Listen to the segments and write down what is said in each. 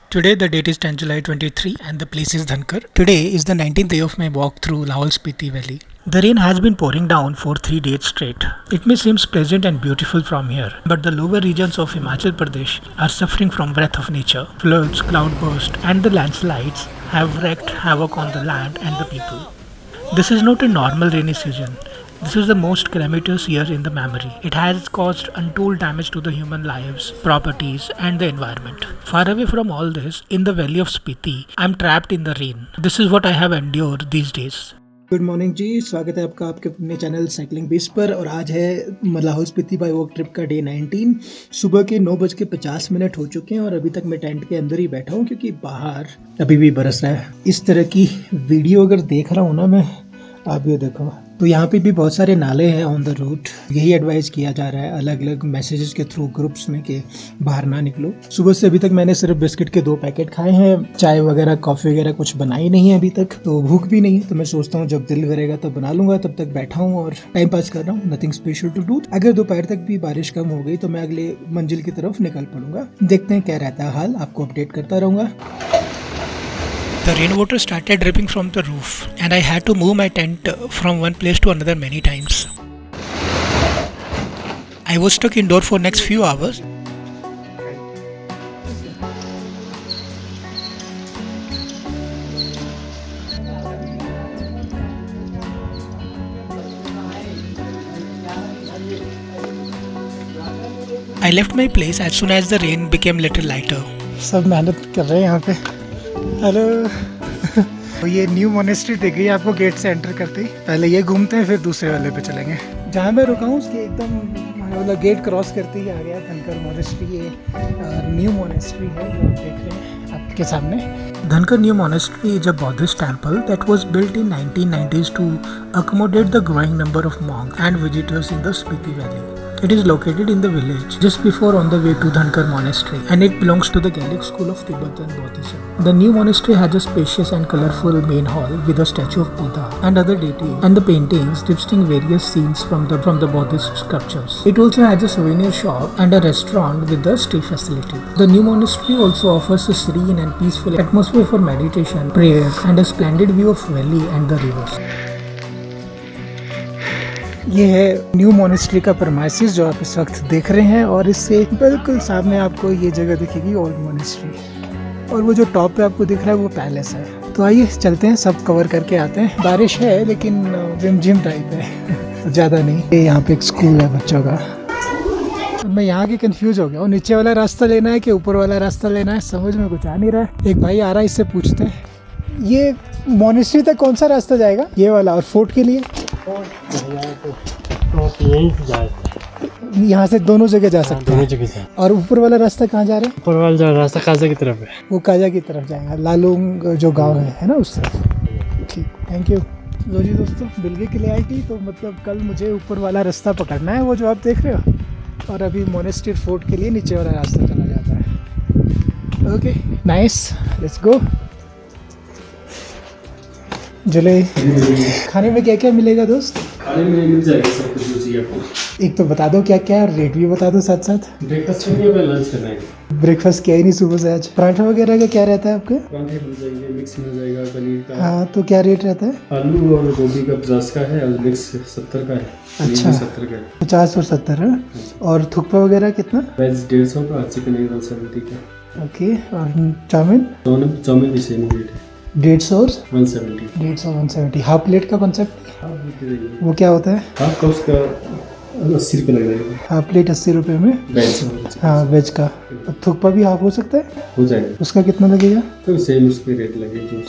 Today the date is 10 July 23 and the place is Dhankar. Today is the 19th day of my walk through Lahaul Spiti Valley. The rain has been pouring down for 3 days straight. It may seem pleasant and beautiful from here, but the lower regions of Himachal Pradesh are suffering from wrath of nature. Floods, cloudbursts and the landslides have wreaked havoc on the land and the people. This is not a normal rainy season. This is the most calamitous year in the memory. It has caused untold damage to the human lives, properties, and the environment. Far away from all this, in the valley of Spiti, I am trapped in the rain. This is what I have endured these days. Good morning ji, स्वागत है आपका आपके अपने channel cycling बीस पर। और आज है Lahaul Spiti by walk trip का डे 19। सुबह के 9:50 हो चुके हैं और अभी तक मैं टेंट के अंदर ही बैठा हूँ क्योंकि बाहर अभी भी बरस रहा है। इस तरह की वीडियो अगर देख रहा हूँ ना मैं, आप ये देखो, तो यहाँ पे भी बहुत सारे नाले हैं ऑन द रूट। यही एडवाइस किया जा रहा है अलग अलग मैसेजेस के थ्रू ग्रुप्स में कि बाहर ना निकलो। सुबह से अभी तक मैंने सिर्फ बिस्किट के 2 पैकेट खाए हैं, चाय वगैरह कॉफ़ी वगैरह कुछ बनाई नहीं है अभी तक, तो भूख भी नहीं है। तो मैं सोचता हूँ जब दिल करेगा तब बना लूंगा। तब तक बैठा हूँ और टाइम पास कर रहा हूँ, नथिंग स्पेशल टू डू। अगर दोपहर तक भी बारिश कम हो गई तो मैं अगले मंजिल की तरफ निकल पड़ूंगा। देखते हैं क्या रहता है हाल, आपको अपडेट करता रहूंगा। The rainwater started dripping from the roof and I had to move my tent from one place to another many times. I was stuck indoor for next few hours. I left my place as soon as the rain became little lighter. सब मेहनत कर रहे हैं यहाँ पे। Hello. तो ये new monastery दिख गई आपको गेट से एंटर करते ही। पहले ये घूमते हैं फिर दूसरे वाले पे चलेंगे। जहाँ मैं रुका हूँ उसके एकदम मतलब गेट क्रॉस करते ही आ गया धनकर मोनेस्ट्री। ये न्यू मोनेस्ट्री है जो आप देख रहे हैं आपके सामने। Dhankar New Monastery is a Buddhist temple that was built in 1990s to accommodate the growing number of monks and visitors in the Spiti Valley. It is located in the village just before on the way to Dhankar Monastery and it belongs to the Gaelic school of Tibetan Buddhism. The new monastery has a spacious and colorful main hall with a statue of Buddha and other deities and the paintings depicting various scenes from the Buddhist sculptures. It also has a souvenir shop and a restaurant with a stay facility. The new monastery also offers a serene and peaceful atmosphere for meditation, prayer and a splendid view of valley and the rivers. ये है new monastery का परमाइसिस जो आप इस वक्त देख रहे हैं और इससे बिल्कुल सामने आपको ये जगह दिखेगी ओल्ड मोनेस्ट्री और वो जो टॉप पे आपको दिख रहा है वो पैलेस है। तो आइए चलते हैं, सब कवर करके आते हैं। बारिश है लेकिन जिम टाइप है, ज़्यादा नहीं। ये यहाँ पे एक स्कूल है बच्चों का। मैं यहाँ के कंफ्यूज हो गया हूँ, नीचे वाला रास्ता लेना है कि ऊपर वाला रास्ता लेना है, समझ में कुछ आ नहीं रहा है। एक भाई आ रहा है, इससे पूछते हैं ये मोनेस्ट्री तक कौन सा रास्ता जाएगा, ये वाला, और फोर्ट के लिए यहाँ से दोनों जगह जा सकते हैं। दोनों जगह। और ऊपर वाला रास्ता कहाँ जा रहा है? ऊपर वाला रास्ता काजा की तरफ है। वो काजा की तरफ जाएगा, लालूंग जो गांव है ना उस तरफ। ठीक, थैंक यू। लो जी दोस्तों, बिल्गे के लिए आई थी तो मतलब कल मुझे ऊपर वाला रास्ता पकड़ना है, वो जो आप देख रहे हो, और अभी मोनेस्ट्री फोर्ट के लिए नीचे वाला रास्ता चला जाता है। Okay nice, let's go. जुले, खाने में क्या क्या मिलेगा दोस्त? खाने में मिल जाएगा सब कुछ जो चाहिए आपको। एक तो बता दो क्या क्या है, रेट भी बता दो साथ साथ। ब्रेकफास्ट करनी है, लंच करना है। ब्रेकफास्ट किया ही नहीं सुबह से आज। पराठा वगैरह का क्या रहता है आपके? पराठे मिल जाएंगे, मिक्स मिल जाएगा पनीर का। हाँ, तो क्या रेट रहता है? आलू और गोभी का 50 का है और मिक्स 70 का है। अच्छा, 70 का है। 50 और 70 है। और थुक्पा वगैरह कितना? वेज 150 का, चिकन 170 का। ओके, और चाउमीन? चाउमीन भी सेम रेट है, 150 और 170। 150 हाफ प्लेट का कॉन्सेप्ट वो क्या होता है? हाफ का उसका 80 रुपये लग जाएगा। हाफ प्लेट 80 रुपये में वेज। हाँ वेज का। थुक्पा भी हाफ हो सकता है? हो जाएगा। उसका कितना लगेगा? तो सेम उसके रेट लगेगा,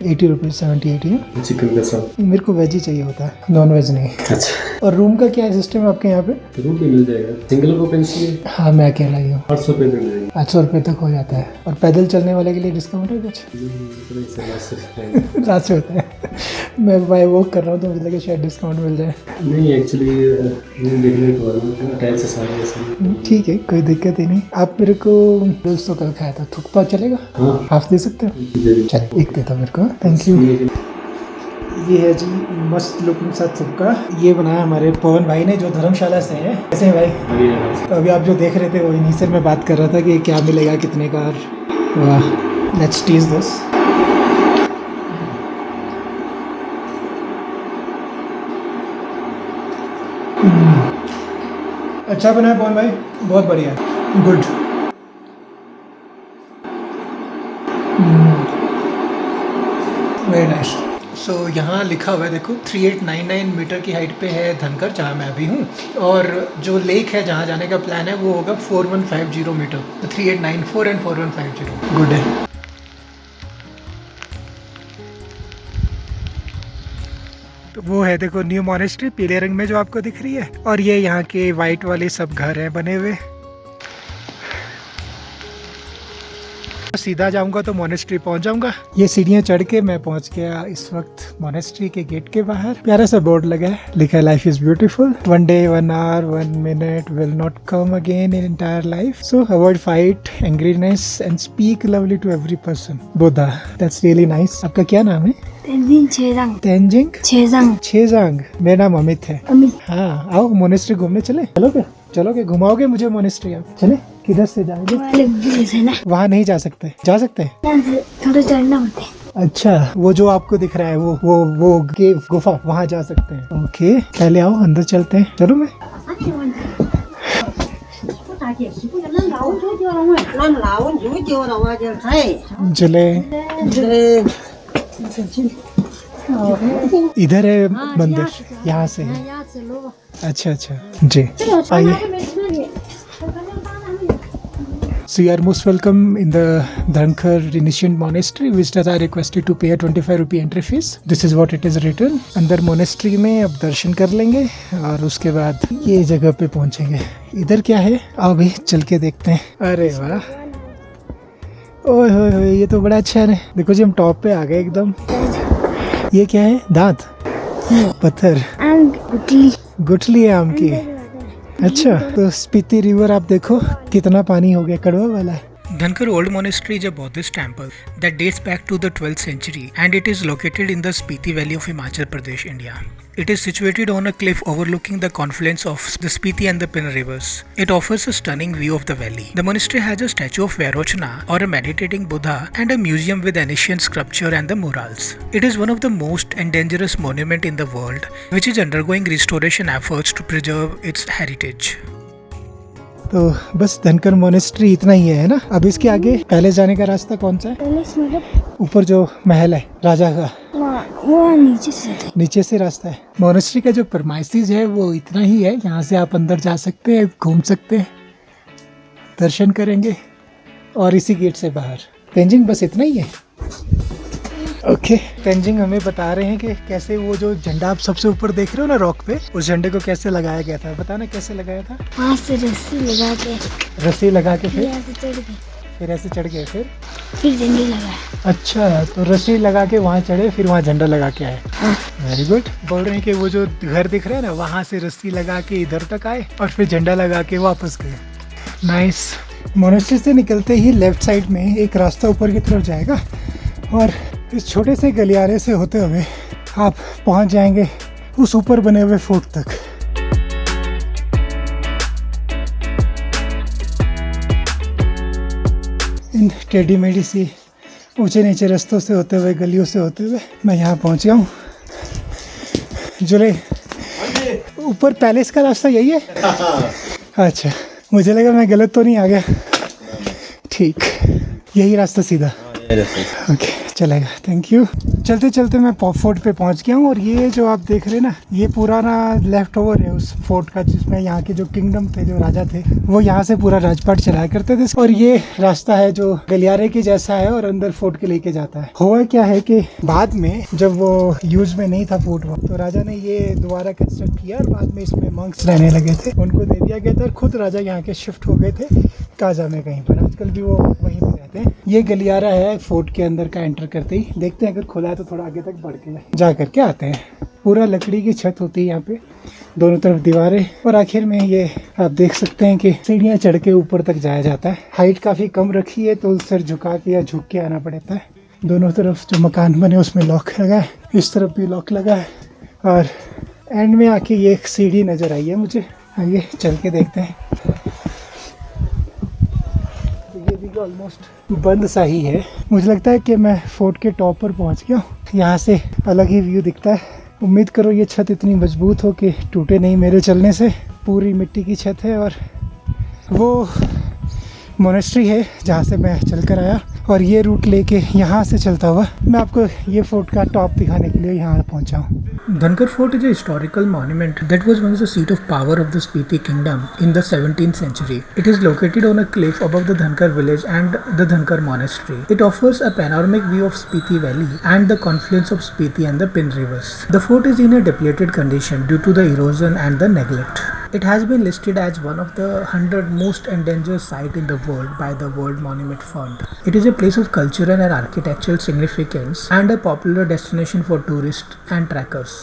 80 रुपये, 70-80 है। चिकन का साथ। मेरे को वेज ही चाहिए होता है, नॉन वेज नहीं। अच्छा। और रूम का क्या सिस्टम है आपके यहाँ पे? रूम भी मिल जाएगा, सिंगल ऑक्यूपेंसी है। हाँ, मैं अकेला ही हूँ। 800 रुपये तक मिल जाएगा। 800 रुपये तक हो जाता है। और पैदल चलने वाले के लिए डिस्काउंट है कुछ? रात से होता है। मैं बाय वॉक कर रहा हूँ तो मुझे लगा शायद डिस्काउंट मिल जाए। नहीं, एक्चुअली देखने को टाइम से सारे ऐसे। ठीक है, कोई दिक्कत ही नहीं। आप मेरे को दोस्तों कल खाया था, थुक्पा चलेगा? हाँ। हाफ दे सकते हो? चलिए, एक देता मेरे को, थैंक यू। ये है जी मस्त लुकिंग सा थुक्का। ये बनाया हमारे पवन भाई ने जो धर्मशाला से हैं। कैसे हैं भाई? तो अभी आप जो देख रहे थे वो इन्हीं से मैं बात कर रहा था कि क्या मिलेगा कितने का। वाह, लेट्स टेस्ट दिस। अच्छा बना है पवन भाई, बहुत बढ़िया, गुड। Very nice. सो यहाँ लिखा हुआ है देखो, 3899 मीटर की हाइट पे है धनकर, जहाँ मैं अभी हूँ, और जो लेक है जहाँ जाने का प्लान है वो होगा 4150 मीटर, तो 3894 एंड 4150, गुड है। तो वो है देखो न्यू मॉनेस्ट्री, पीले रंग में जो आपको दिख रही है, और ये यहाँ के वाइट वाले सब घर हैं बने हुए। सीधा जाऊंगा तो मोनेस्ट्री पहुंच जाऊंगा। ये सीढ़ियां चढ़ के मैं पहुंच गया इस वक्त मोनेस्ट्री के गेट के बाहर। प्यारा सा बोर्ड लगा है, लिखा है life is beautiful, 1 day 1 hour 1 minute will not come again in entire life, so avoid fight angriness and speak lovely to every person. Buddha, that's really nice. आपका क्या नाम है? तेंजिंग छेजांग। मेरा नाम अमित है। हाँ, आओ मोनेस्ट्री घूमने चले। चलोगे घुमाओगे मुझे मोनेस्ट्री? आप चले? किधर से जाएंगे? वहाँ नहीं जा सकते। जा सकते हैं, थोड़ा चढ़ना होता है। अच्छा, वो जो आपको दिख रहा है वो केव, गुफा, वहाँ जा सकते हैं। ओके, पहले आओ अंदर चलते हैं। चलो मैं चले। इधर है मंदिर, यहाँ से है। अच्छा जी, आइए। So you are most welcome in the Dhankar Ancient Monastery. Visitors are requested to pay a 25 rupee entry fees. This is what it is written. अंदर मोनेस्ट्री में अब दर्शन कर लेंगे और उसके बाद ये जगह पे पहुंचेंगे। इधर क्या है, आओ भी चल के देखते हैं। अरे वाह, ओए होए, ये तो बड़ा अच्छा है। देखो जी, हम टॉप पे आ गए एकदम। ये क्या है? दांत, पत्थर, गुठली है आम की। अच्छा, तो स्पीति रिवर आप देखो कितना पानी हो गया, कड़वा वाला है। Dhankar Old Monastery is a Buddhist temple that dates back to the 12th century and it is located in the Spiti Valley of Himachal Pradesh, India. It is situated on a cliff overlooking the confluence of the Spiti and the Pin rivers. It offers a stunning view of the valley. The monastery has a statue of Vairochana or a meditating Buddha and a museum with ancient sculpture and the murals. It is one of the most endangered monuments in the world which is undergoing restoration efforts to preserve its heritage. तो बस धनकर monastery इतना ही है ना? अब इसके आगे पहले जाने का रास्ता कौन सा है? ऊपर जो महल है राजा का, वो नीचे से रास्ता है। मोनेस्ट्री का जो परमाइसिस है वो इतना ही है। यहाँ से आप अंदर जा सकते हैं, घूम सकते हैं, दर्शन करेंगे, और इसी गेट से बाहर। तेंजिंग बस इतना ही है। ओके, तेंजिंग हमें बता रहे हैं कि कैसे वो जो झंडा आप सबसे ऊपर देख रहे हो ना रॉक पे, उस झंडे को कैसे लगाया गया था। बताना कैसे लगाया था? वहाँ से रस्सी लगा के फिर ऐसे चढ़ गए, फिर झंडे लगाया। अच्छा, तो रस्सी लगा के वहाँ चढ़े, फिर वहाँ झंडा लगा के आए। Very good. बोल रहे हैं कि वो जो घर दिख रहा है ना, वहाँ से रस्सी लगा के इधर तक आए और फिर झंडा लगा के वापस गए। नाइस। मोनेस्ट्री से निकलते ही लेफ्ट साइड में एक रास्ता ऊपर की तरफ जाएगा और इस छोटे से गलियारे से होते हुए आप पहुंच जाएंगे उस ऊपर बने हुए फोर्ट तक। इन टेढ़ी मेढ़ी सी ऊंचे नीचे रास्तों से होते हुए, गलियों से होते हुए मैं यहाँ पहुँच गया हूँ। जुले, ऊपर पैलेस का रास्ता यही है? अच्छा, मुझे लगा मैं गलत तो नहीं आ गया। ठीक, यही रास्ता सीधा। ओके, चलेगा, थैंक यू। चलते चलते मैं फोर्ट पे पहुंच गया हूँ और ये जो आप देख रहे हैं ना, ये पुराना लेफ्ट ओवर है उस फोर्ट का, जिसमें यहाँ के जो किंगडम थे, जो राजा थे, वो यहाँ से पूरा राजपाट चलाया करते थे। और ये रास्ता है जो गलियारे के जैसा है और अंदर फोर्ट के लेके जाता है। हुआ क्या है कि बाद में जब वो यूज में नहीं था फोर्ट, तो राजा ने ये दोबारा कंस्ट्रक्ट किया और बाद में इसमें मंक्स रहने लगे थे, उनको दे दिया गया था और खुद राजा यहाँ के शिफ्ट हो गए थे काजा में कहीं पर। आजकल भी वो वहीं पे रहते हैं। ये गलियारा है फोर्ट के अंदर का। एंटर करते ही देखते हैं, अगर खुला है तो थोड़ा आगे तक बढ़ के जा करके आते हैं। पूरा लकड़ी की छत होती है यहाँ पे, दोनों तरफ दीवारें, और आखिर में ये आप देख सकते हैं कि सीढ़ियाँ चढ़ के ऊपर तक जाया जाता है। हाइट काफ़ी कम रखी है तो सर झुका के या झुक के आना पड़ता है। दोनों तरफ जो मकान बने उसमें लॉक लगा है, इस तरफ भी लॉक लगा है, और एंड में आके ये एक सीढ़ी नज़र आई है मुझे। आइए चल के देखते हैं। तो ये भी ऑलमोस्ट बंद सा ही है। मुझे लगता है कि मैं फोर्ट के टॉप पर पहुंच गया हूँ। यहाँ से अलग ही व्यू दिखता है। उम्मीद करो ये छत इतनी मजबूत हो कि टूटे नहीं मेरे चलने से। पूरी मिट्टी की छत है और वो मोनेस्ट्री है जहाँ से मैं चलकर आया, और ये रूट लेके यहाँ से चलता हुआ मैं आपको ये फोर्ट का टॉप दिखाने के लिए यहाँ पहुँचा हूँ। Dhankar Fort is a historical monument that was once the seat of power of the Spiti Kingdom in the 17th century. It is located on a cliff above the Dhankar village and the Dhankar monastery. It offers a panoramic view of Spiti Valley and the confluence of Spiti and the Pin rivers. The fort is in a depleted condition due to the erosion and the neglect. It has been listed as one of the 100 most endangered sites in the world by the World Monument Fund. It is a place of cultural and architectural significance and a popular destination for tourists and trekkers.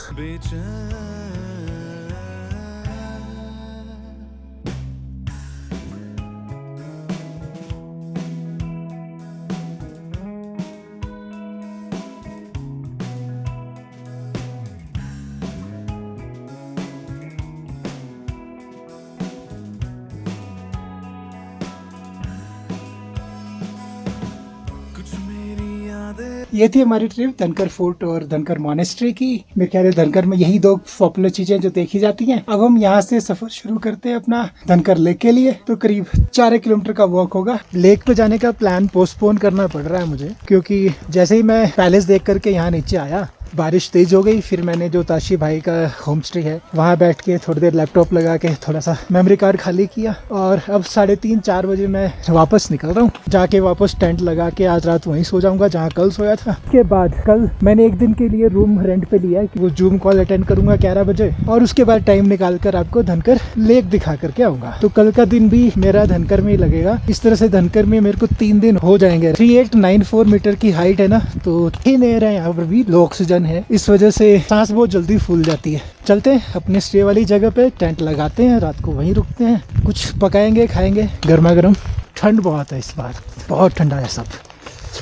ये थी हमारी trip धनकर fort और धनकर monastery की। मेरे ख्याल है धनकर में यही दो पॉपुलर चीजें जो देखी जाती हैं। अब हम यहाँ से सफर शुरू करते हैं अपना धनकर लेक के लिए। तो करीब 4 किलोमीटर का वॉक होगा। लेक पे जाने का प्लान पोस्टपोन करना पड़ रहा है मुझे, क्योंकि जैसे ही मैं पैलेस देख करके यहाँ नीचे आया बारिश तेज हो गई। फिर मैंने जो ताशी भाई का होम स्टे है वहाँ बैठ के थोड़ी देर लैपटॉप लगा के थोड़ा सा मेमोरी कार्ड खाली किया, और अब 3:30-4 बजे मैं वापस निकल रहा हूँ। जाके वापस टेंट लगा के आज रात वहीं सो जाऊंगा जहाँ कल सोया था। उसके बाद कल मैंने एक दिन के लिए रूम रेंट पे लिया है कि वो जूम कॉल अटेंड करूंगा 11 बजे, और उसके बाद टाइम निकाल कर आपको धनकर लेक दिखा करके आऊंगा। तो कल का दिन भी मेरा धनकर में ही लगेगा। इस तरह से धनकर में मेरे को 3 दिन हो जाएंगे। 3894 मीटर की हाइट है ना, तो थिन एयर है यहाँ पर भी, लो ऑक्सीजन है, इस वजह से सांस बहुत जल्दी फूल जाती है। चलते हैं अपने स्टे वाली जगह पे, टेंट लगाते हैं, रात को वहीं रुकते हैं, कुछ पकाएंगे खाएंगे गर्मा गर्म। ठंड बहुत है इस बार, बहुत ठंडा है सब,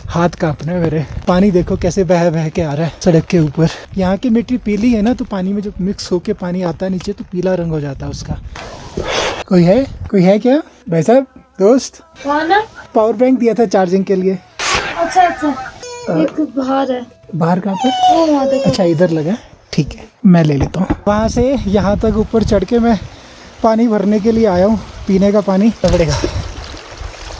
हाथ कांपने मेरे। पानी देखो कैसे बह बह के आ रहा है सड़क के ऊपर। यहाँ की मिट्टी पीली है ना, तो पानी में जब मिक्स होके पानी आता है नीचे तो पीला रंग हो जाता है उसका। कोई है क्या भाई साहब? दोस्त पावर बैंक दिया था चार्जिंग के लिए। अच्छा एक बाहर है। बाहर कहाँ पर? अच्छा इधर लगा, ठीक है मैं ले लेता हूँ। वहाँ से यहाँ तक ऊपर चढ़ के मैं पानी भरने के लिए आया हूँ, पीने का पानी पकड़ेगा।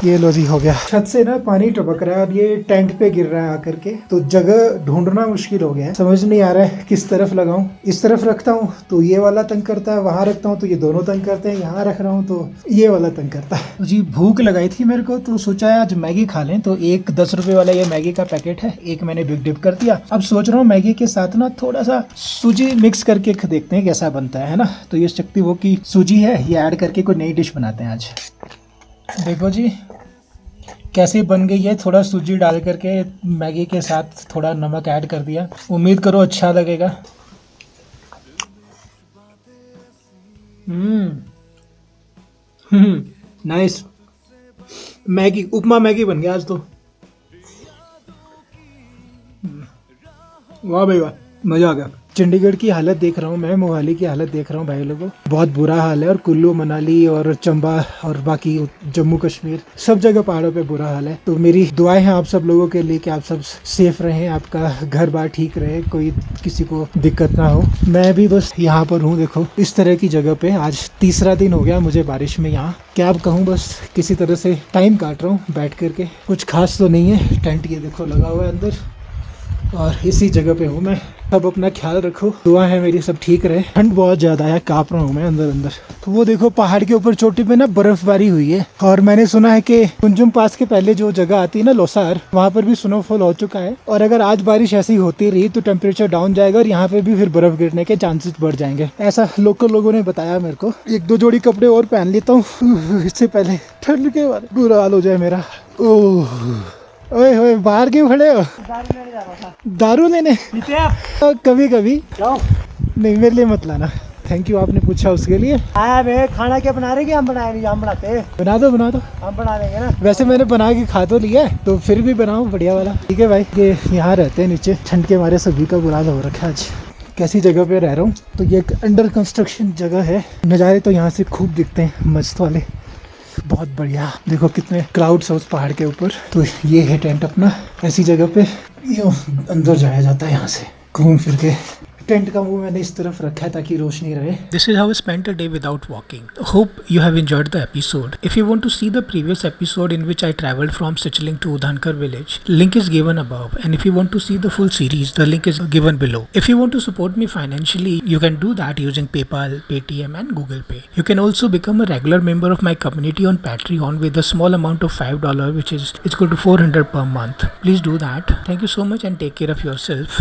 ये लो जी हो गया। छत से ना पानी टपक रहा है और ये टेंट पे गिर रहा है आकर के, तो जगह ढूंढना मुश्किल हो गया है। समझ नहीं आ रहा है किस तरफ लगाऊं। इस तरफ रखता हूँ तो ये वाला तंग करता है, वहां रखता हूँ तो ये दोनों तंग करते हैं, यहाँ रख रहा हूँ तो ये वाला तंग करता है। तो जी भूख लगाई थी मेरे को, तो सोचा आज मैगी खा लें। तो एक 10 रुपए वाला ये मैगी का पैकेट है, एक मैंने बिग डिप कर दिया। अब सोच रहा हूँ मैगी के साथ ना थोड़ा सा सूजी मिक्स करके देखते हैं कैसा बनता है ना। तो ये शक्ति वो की सूजी है, ये ऐड करके कोई नई डिश बनाते हैं आज। देखो जी कैसे बन गई है। थोड़ा सूजी डाल करके मैगी के साथ थोड़ा नमक ऐड कर दिया, उम्मीद करो अच्छा लगेगा। नाइस मैगी, उपमा मैगी बन गया आज तो। वाह भाई वाह, मजा आ गया। चंडीगढ़ की हालत देख रहा हूँ मैं, मोहाली की हालत देख रहा हूँ भाई लोगों, बहुत बुरा हाल है। और कुल्लू मनाली और चंबा और बाकी जम्मू कश्मीर सब जगह पहाड़ों पे बुरा हाल है। तो मेरी दुआएं हैं आप सब लोगों के लिए कि आप सब सेफ रहें, आपका घर बार ठीक रहे, कोई किसी को दिक्कत ना हो। मैं भी बस यहाँ पर हूँ, देखो इस तरह की जगह पे। आज तीसरा दिन हो गया मुझे बारिश में यहाँ, क्या अब कहूँ, बस किसी तरह से टाइम काट रहा हूँ बैठ करके। कुछ खास तो नहीं है। टेंट ये देखो लगा हुआ है अंदर, और इसी जगह पे हूँ मैं। अब अपना ख्याल रखो, दुआ है मेरी सब ठीक रहे। ठंड बहुत ज्यादा है, कांप रहा हूँ मैं अंदर। तो वो देखो पहाड़ के ऊपर चोटी पे ना बर्फबारी हुई है, और मैंने सुना है कि कुंजुम पास के पहले जो जगह आती है ना लोसार, वहाँ पर भी स्नोफॉल हो चुका है। और अगर आज बारिश ऐसी होती रही तो टेम्परेचर डाउन जाएगा और यहाँ पे भी फिर बर्फ गिरने के चांसेस बढ़ जाएंगे, ऐसा लोकल लोगों ने बताया मेरे को। 1-2 जोड़ी कपड़े और पहन लेता हूँ इससे पहले ठंड के बाद बुरा हाल हो जाए मेरा। ओए होए बाहर क्यों खड़े हो? दारू लेने? कभी कभी नहीं, मेरे लिए मत लाना। थैंक यू आपने पूछा उसके लिए। खाना क्या बना रहे? हम बनाए, हम बनाते हैं। बना दो हम बना देंगे ना। वैसे मैंने बना के खा तो लिया है, तो फिर भी बनाओ बढ़िया वाला। ठीक है भाई, ये यहाँ रहते हैं नीचे, ठंड के मारे सभी का बुरा हो रखा है आज। कैसी जगह पे रह रहा हूँ, तो ये एक अंडर कंस्ट्रक्शन जगह है। नज़ारे तो यहाँ से खूब दिखते हैं मस्त वाले। बहुत बढ़िया, देखो कितने क्लाउड्स है उस पहाड़ के ऊपर। तो ये है टेंट अपना, ऐसी जगह पे यूं अंदर जाया जाता है यहाँ से घूम फिर के। टेंट का मुंह मैंने इस तरफ रखा है ताकि रोशनी रहे। This is how I spent a day without walking. Hope you have enjoyed the episode. If you want to see the previous episode in which I traveled from Sichling to Dhankar village, link is given above. And if you want to see the full series, the link is given below. If you want to support me financially, you can do that using PayPal, Paytm and Google Pay. You can also become a regular member of my community on Patreon with a small amount of $5 which is equal to 400 per month. Please do that. Thank you so much and take care of yourself.